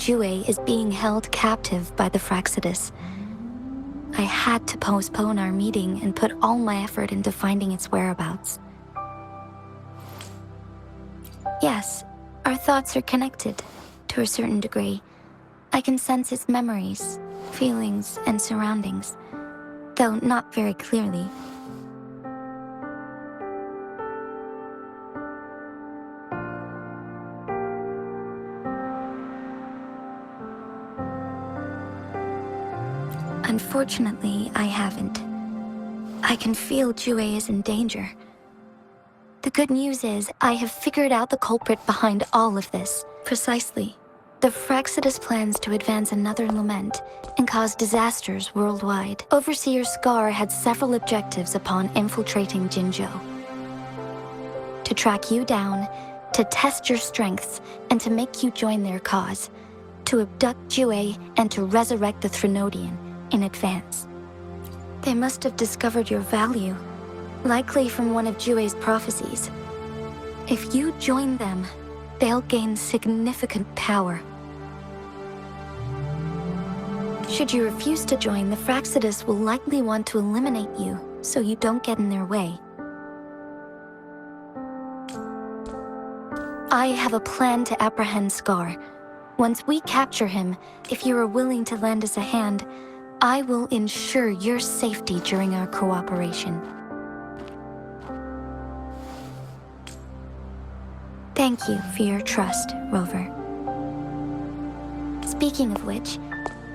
Jue is being held captive by the Fraxidus. I had to postpone our meeting and put all my effort into finding its whereabouts. Yes, our thoughts are connected, to a certain degree. I can sense its memories, feelings, and surroundings, though not very clearly. Unfortunately, I haven't. I can feel Jue is in danger. The good news is, I have figured out the culprit behind all of this. Precisely. The Fraxidus plans to advance another lament and cause disasters worldwide. Overseer Scar had several objectives upon infiltrating Jinzhou. To track you down, to test your strengths, and to make you join their cause. To abduct Jue and to resurrect the Threnodian in advance. They must have discovered your value, likely from one of Jue's prophecies. If you join them, they'll gain significant power. Should you refuse to join, the Fraxidus will likely want to eliminate you, so you don't get in their way. I have a plan to apprehend Scar. Once we capture him, if you are willing to lend us a hand, I will ensure your safety during our cooperation. Thank you for your trust, Rover. Speaking of which,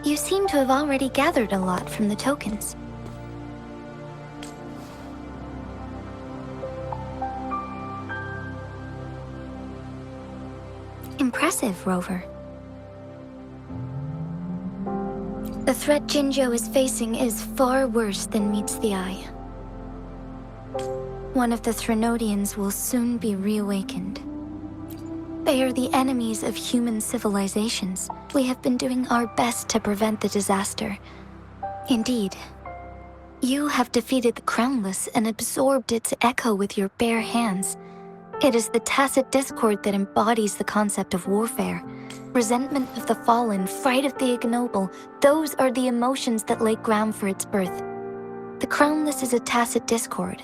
you seem to have already gathered a lot from the tokens. Impressive, Rover. The threat Jinzhou is facing is far worse than meets the eye. One of the Threnodians will soon be reawakened. They are the enemies of human civilizations. We have been doing our best to prevent the disaster. Indeed, you have defeated the Crownless and absorbed its echo with your bare hands. It is the tacit discord that embodies the concept of warfare. Resentment of the fallen, fright of the ignoble, those are the emotions that lay ground for its birth. The Crownless is a tacit discord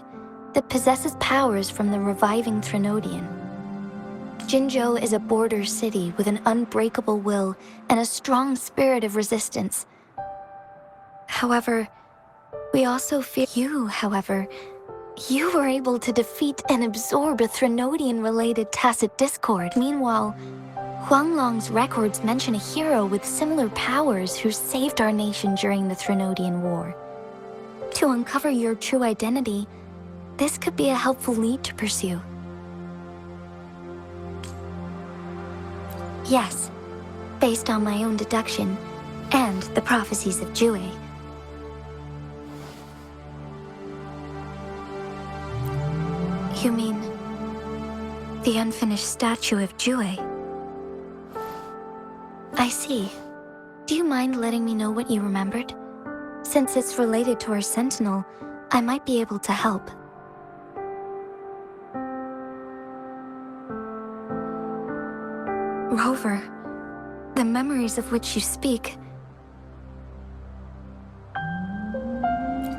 that possesses powers from the reviving Threnodian. Jinzhou is a border city with an unbreakable will and a strong spirit of resistance. However, we also fear you, You were able to defeat and absorb a Threnodian-related tacit discord. Meanwhile, Huanglong's records mention a hero with similar powers who saved our nation during the Threnodian War. To uncover your true identity, this could be a helpful lead to pursue. Yes, based on my own deduction and the prophecies of Jue. You mean the unfinished statue of Jue? I see. Do you mind letting me know what you remembered? Since it's related to our sentinel, I might be able to help. Rover, the memories of which you speak.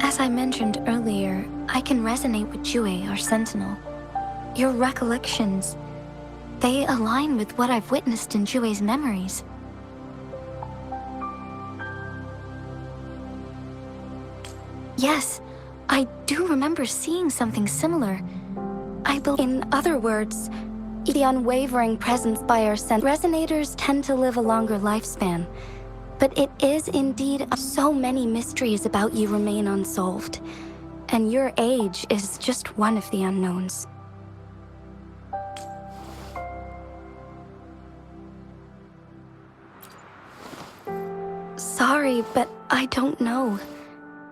As I mentioned earlier, I can resonate with Jue, our sentinel. Your recollections, they align with what I've witnessed in Jue's memories. Yes, I do remember seeing something similar. In other words, the unwavering presence by our resonators tend to live a longer lifespan. But it is indeed so many mysteries about you remain unsolved. And your age is just one of the unknowns. Sorry, but I don't know.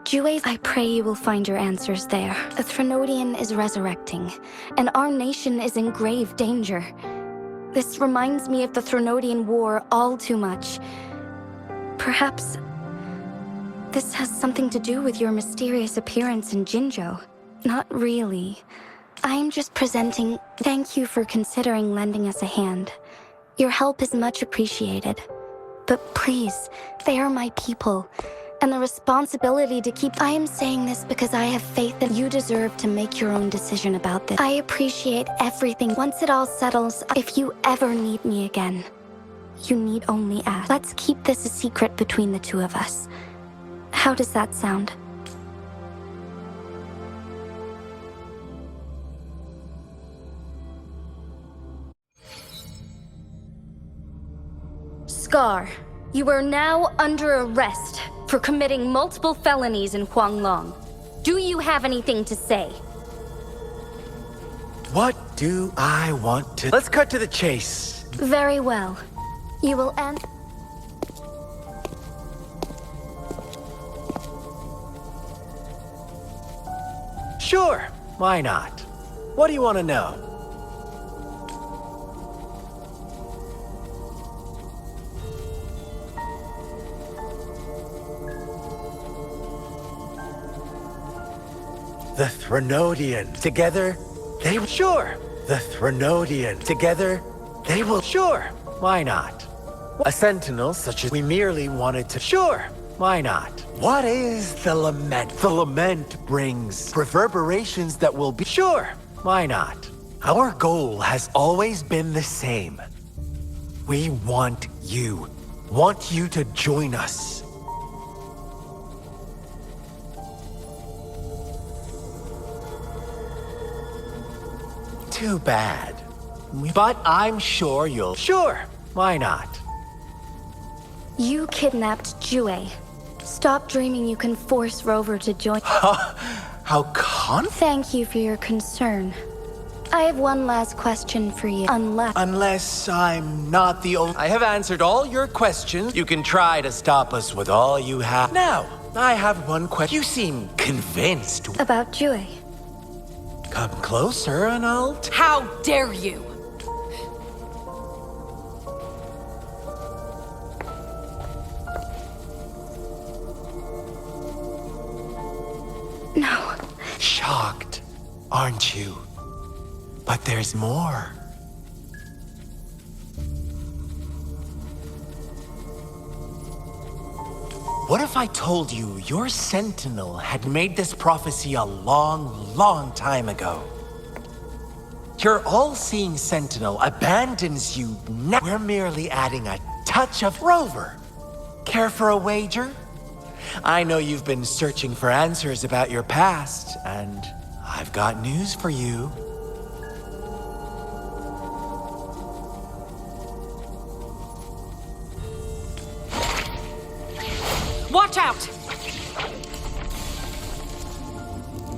Jue, I pray you will find your answers there. The Threnodian is resurrecting, and our nation is in grave danger. This reminds me of the Threnodian War all too much. Perhaps this has something to do with your mysterious appearance in Jinzhou. Not really. I'm just presenting. Thank you for considering lending us a hand. Your help is much appreciated. But please, they are my people, and the responsibility to keep... I am saying this because I have faith that you deserve to make your own decision about this. I appreciate everything. Once it all settles, if you ever need me again, you need only ask. Let's keep this a secret between the two of us. How does that sound? Scar, you are now under arrest for committing multiple felonies in Huanglong. Do you have anything to say? What do I want to... Let's cut to the chase. Very well. You will end... Sure, why not? What do you want to know? The Threnodian. Together, they... Sure. The Threnodian. Together, they will... Sure. Why not? A sentinel such as we merely wanted to... Sure. Why not? What is the lament? The lament brings reverberations that will be... Sure. Why not? Our goal has always been the same. We want you. Want you to join us. Too bad. But I'm sure you'll... Sure, why not? You kidnapped Jue. Stop dreaming you can force Rover to join... How Thank you for your concern. I have one last question for you. Unless I'm not the only... I have answered all your questions. You can try to stop us with all you have. Now, I have one question. You seem convinced. About Jue. Come closer and I'll... How dare you! No. Shocked, aren't you? But there's more. What if I told you your sentinel had made this prophecy a long, long time ago? Your all-seeing sentinel abandons you now. We're merely adding a touch of Rover. Care for a wager? I know you've been searching for answers about your past, and I've got news for you. Watch out!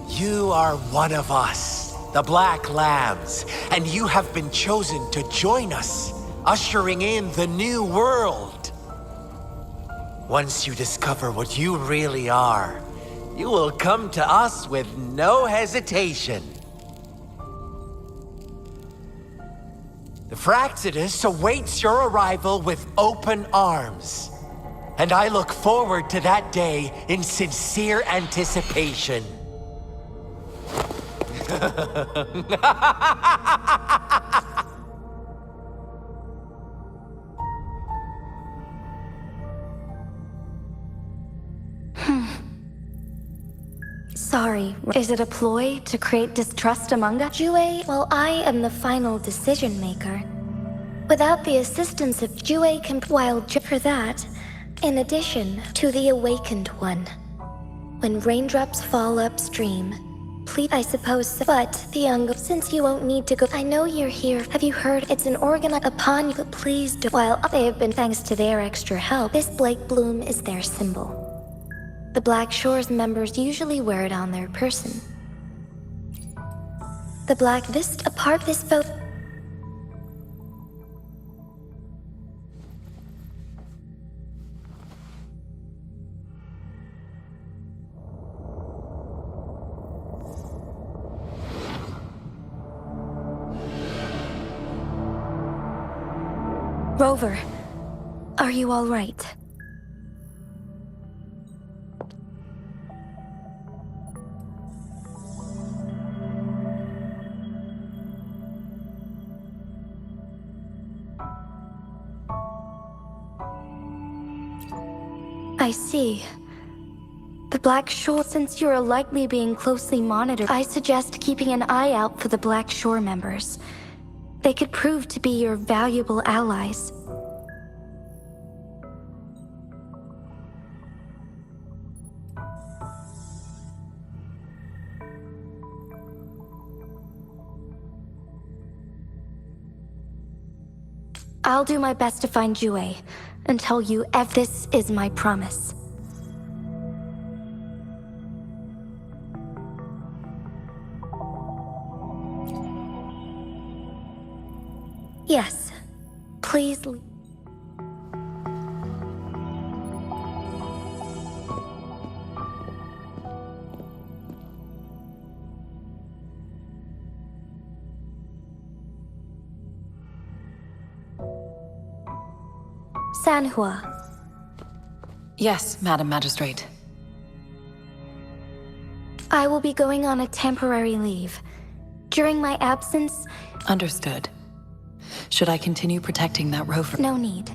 You are one of us, the Black Lambs, and you have been chosen to join us, ushering in the new world. Once you discover what you really are, you will come to us with no hesitation. The Fraxidus awaits your arrival with open arms. And I look forward to that day in sincere anticipation. Sorry, is it a ploy to create distrust among us? Jue, well, I am the final decision maker. Without the assistance of Jue for that, in addition to the Awakened One. When raindrops fall upstream, please, I suppose so. But the young, since you won't need to go, I know you're here. Have you heard? It's an organ upon you, but please do. While they have been, thanks to their extra help, this Blake Bloom is their symbol. The Black Shores members usually wear it on their person. The Black Vista apart this boat. Rover, are you all right? I see. The Black Shore, since you're likely being closely monitored, I suggest keeping an eye out for the Black Shore members. They could prove to be your valuable allies. I'll do my best to find Jue and tell you if this is my promise. Yes. Please. Sanhua. Yes, Madam Magistrate. I will be going on a temporary leave. During my absence... Understood. Should I continue protecting that rover? No need.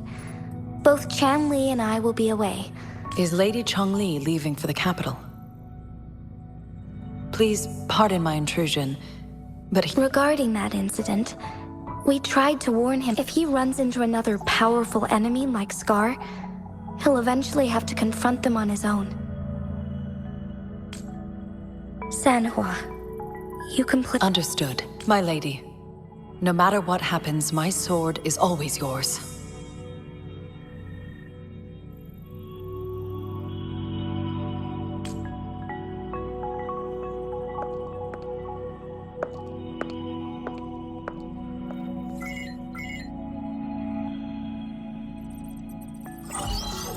Both Chanli and I will be away. Is Lady Chongli leaving for the capital? Please pardon my intrusion, but Regarding that incident, we tried to warn him. If he runs into another powerful enemy like Scar, he'll eventually have to confront them on his own. Sanhua, you complete... Understood, my lady. No matter what happens, my sword is always yours.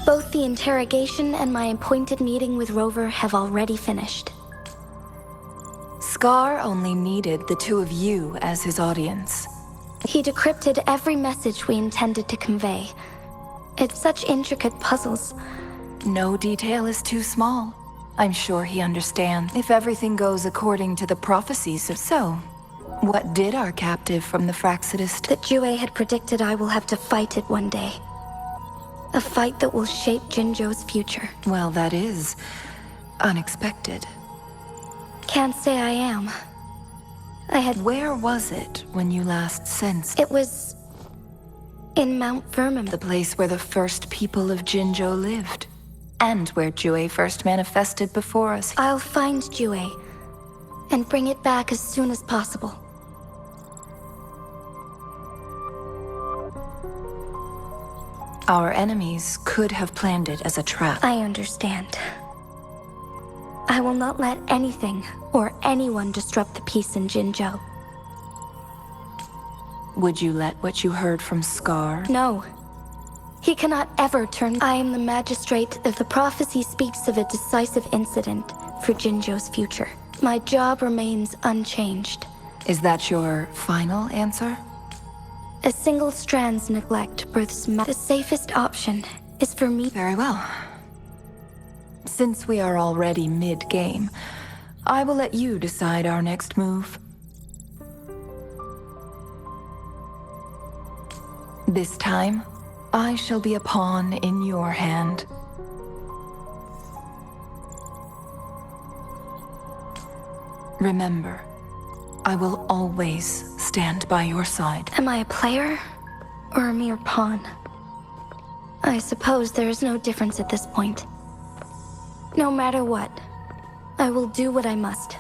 Both the interrogation and my appointed meeting with Rover have already finished. Scar only needed the two of you as his audience. He decrypted every message we intended to convey. It's such intricate puzzles. No detail is too small. I'm sure he understands if everything goes according to the prophecies of so. What did our captive from the Fraxidist? That Jue had predicted I will have to fight it one day. A fight that will shape Jinzhou's future. Well, that is unexpected. Can't say I am. Where was it when you last sensed? It was... in Mount Vermim. The place where the first people of Jinzhou lived. And where Jue first manifested before us. I'll find Jue and bring it back as soon as possible. Our enemies could have planned it as a trap. I understand. I will not let anything or anyone disrupt the peace in Jinzhou. Would you let what you heard from Scar? No. He cannot ever turn... I am the magistrate. If the prophecy speaks of a decisive incident for Jinzhou's future, my job remains unchanged. Is that your final answer? A single strand's neglect births the safest option is for me... Very well. Since we are already mid-game, I will let you decide our next move. This time, I shall be a pawn in your hand. Remember, I will always stand by your side. Am I a player or a mere pawn? I suppose there is no difference at this point. No matter what, I will do what I must.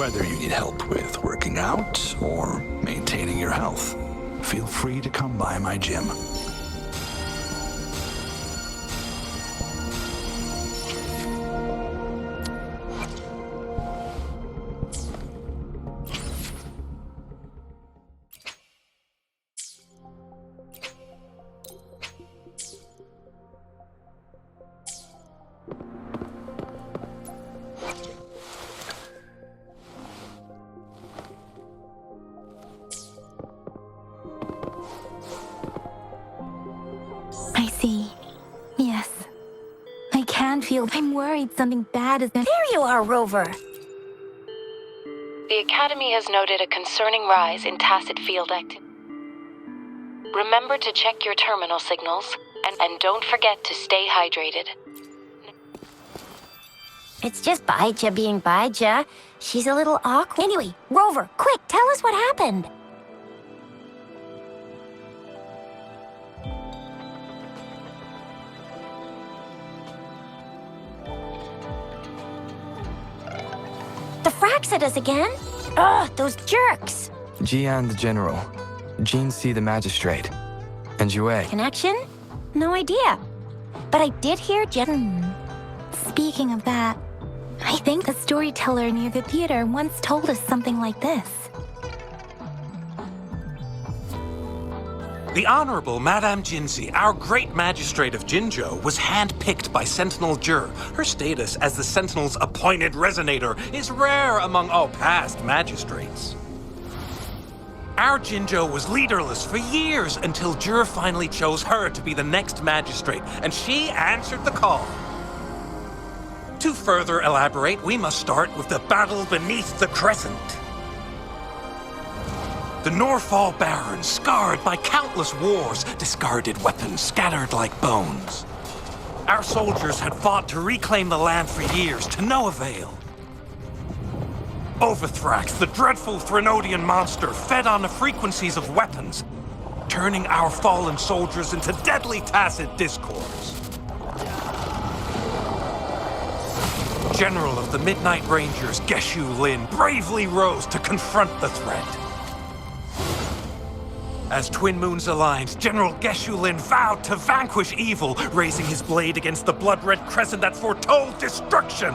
Whether you need help with working out or maintaining your health, feel free to come by my gym. I see. Yes. I can feel. I'm worried something bad is gonna. There you are, Rover! The Academy has noted a concerning rise in tacit field activity. Remember to check your terminal signals, and don't forget to stay hydrated. It's just Baija being Baija. She's a little awkward. Anyway, Rover, quick, tell us what happened. The fracks at us again? Ugh, those jerks! Jian the General, Jin Si the Magistrate, and Jue. Connection? No idea. But I did hear Speaking of that, I think the storyteller near the theater once told us something like this. The Honorable Madame Jinzi, our great magistrate of Jinzhou, was handpicked by Sentinel Jur. Her status as the Sentinel's appointed resonator is rare among all past magistrates. Our Jinzhou was leaderless for years until Jur finally chose her to be the next magistrate, and she answered the call. To further elaborate, we must start with the battle beneath the Crescent. The Norfall Barons, scarred by countless wars, discarded weapons scattered like bones. Our soldiers had fought to reclaim the land for years, to no avail. Overthrax, the dreadful Threnodian monster, fed on the frequencies of weapons, turning our fallen soldiers into deadly tacit discords. General of the Midnight Rangers, Geshu Lin, bravely rose to confront the threat. As twin moons aligned, General Geshu Lin vowed to vanquish evil, raising his blade against the blood-red crescent that foretold destruction.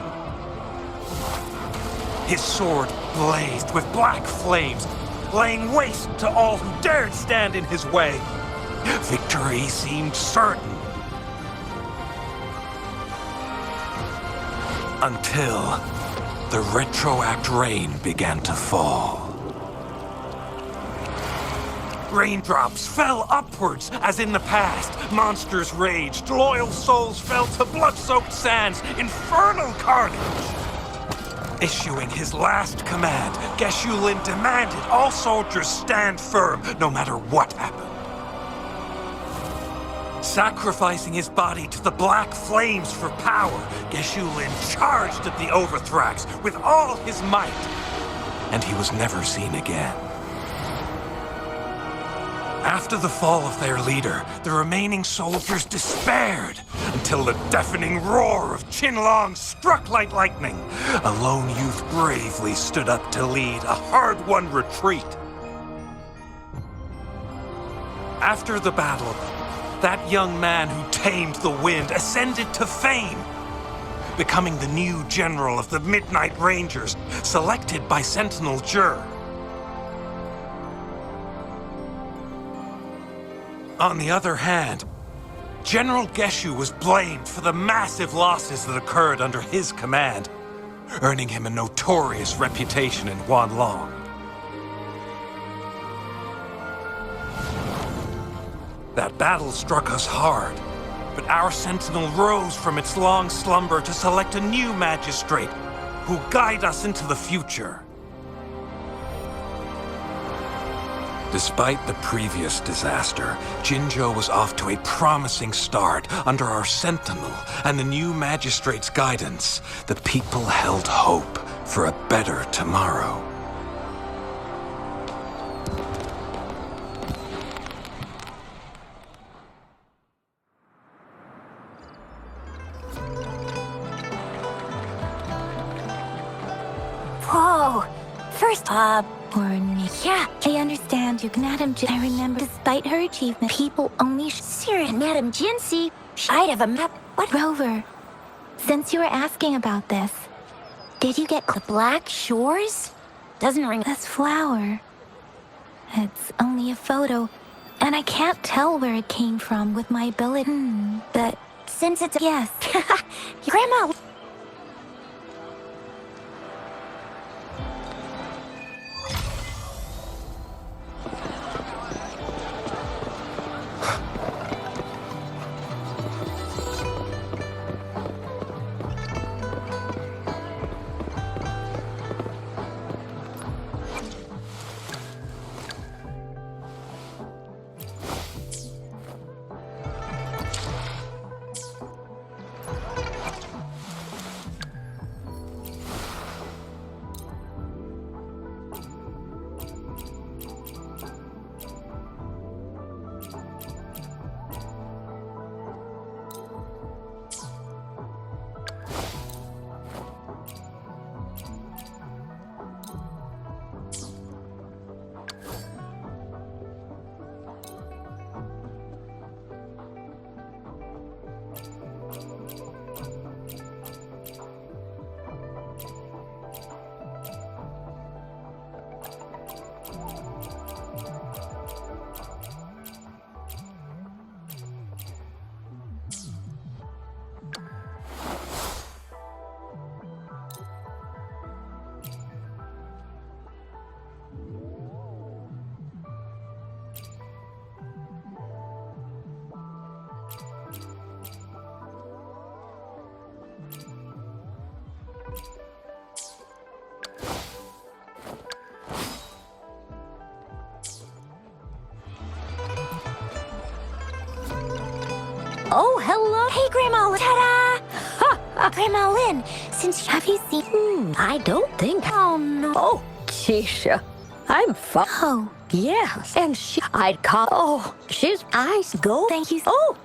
His sword blazed with black flames, laying waste to all who dared stand in his way. Victory seemed certain. Until the retroact rain began to fall. Raindrops fell upwards, as in the past. Monsters raged, loyal souls fell to blood-soaked sands, infernal carnage. Issuing his last command, Geshu Lin demanded all soldiers stand firm, no matter what happened. Sacrificing his body to the black flames for power, Geshu Lin charged at the Overthrax with all his might, and he was never seen again. After the fall of their leader, the remaining soldiers despaired until the deafening roar of Qinlong struck like lightning. A lone youth bravely stood up to lead a hard-won retreat. After the battle, that young man who tamed the wind ascended to fame, becoming the new general of the Midnight Rangers, selected by Sentinel Jur. On the other hand, General Geshu was blamed for the massive losses that occurred under his command, earning him a notorious reputation in Wanlong. That battle struck us hard, but our Sentinel rose from its long slumber to select a new magistrate who'll guide us into the future. Despite the previous disaster, Jinzhou was off to a promising start under our Sentinel and the new magistrate's guidance. The people held hope for a better tomorrow. Whoa! first, or me. Yeah, I understand you, Madam Jin. I remember, despite her achievement, people only serious. Madam Jinsey, I'd have a map. What? Rover, since you were asking about this, did you get the Black Shores? Doesn't ring. This flower. It's only a photo, and I can't tell where it came from with my ability. But since it's yes, Grandma. Oh, hello. Hey, Grandma. Ta-da! Grandma Lynn, have you seen... I don't think. Oh, no. Oh, Tisha, I'm fine. Oh. Yes, and I'd call. Oh, she's eyes go. Thank you. Oh,